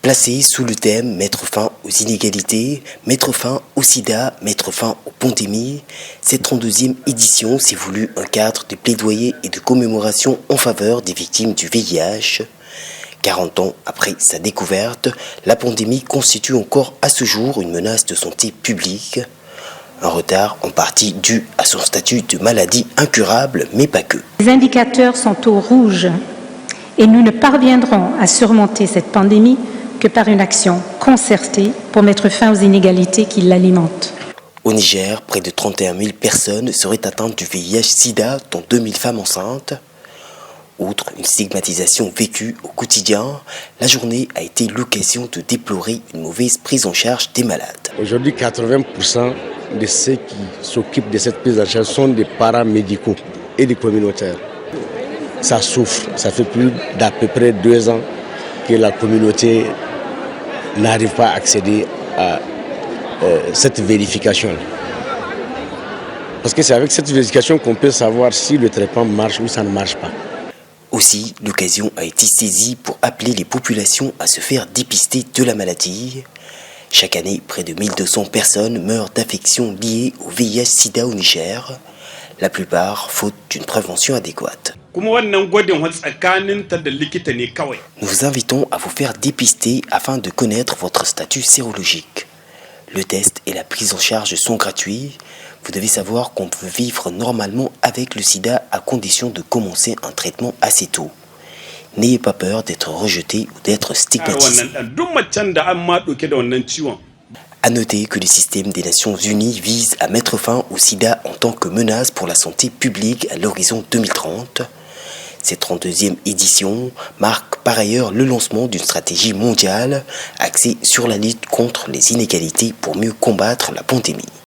Placé sous le thème « Mettre fin aux inégalités, mettre fin au sida, mettre fin aux pandémies », cette 32e édition s'est voulue un cadre de plaidoyer et de commémoration en faveur des victimes du VIH. 40 ans après sa découverte, la pandémie constitue encore à ce jour une menace de santé publique. Un retard en partie dû à son statut de maladie incurable, mais pas que. Les indicateurs sont au rouge et nous ne parviendrons à surmonter cette pandémie que par une action concertée pour mettre fin aux inégalités qui l'alimentent. Au Niger, près de 31 000 personnes seraient atteintes du VIH-Sida, dont 2 000 femmes enceintes. Outre une stigmatisation vécue au quotidien, la journée a été l'occasion de déplorer une mauvaise prise en charge des malades. Aujourd'hui, 80% de ceux qui s'occupent de cette prise en charge sont des paramédicaux et des communautaires. Ça souffre, ça fait plus d'à peu près 2 ans que la communauté n'arrive pas à accéder à cette vérification. Parce que c'est avec cette vérification qu'on peut savoir si le traitement marche ou ça ne marche pas. Aussi, l'occasion a été saisie pour appeler les populations à se faire dépister de la maladie. Chaque année, près de 1200 personnes meurent d'affections liées au VIH-Sida au Niger, la plupart faute d'une prévention adéquate. Nous vous invitons à vous faire dépister afin de connaître votre statut sérologique. Le test et la prise en charge sont gratuits. Vous devez savoir qu'on peut vivre normalement avec le sida à condition de commencer un traitement assez tôt. N'ayez pas peur d'être rejeté ou d'être stigmatisé. À noter que le système des Nations Unies vise à mettre fin au sida en tant que menace pour la santé publique à l'horizon 2030. Cette 32e édition marque par ailleurs le lancement d'une stratégie mondiale axée sur la lutte contre les inégalités pour mieux combattre la pandémie.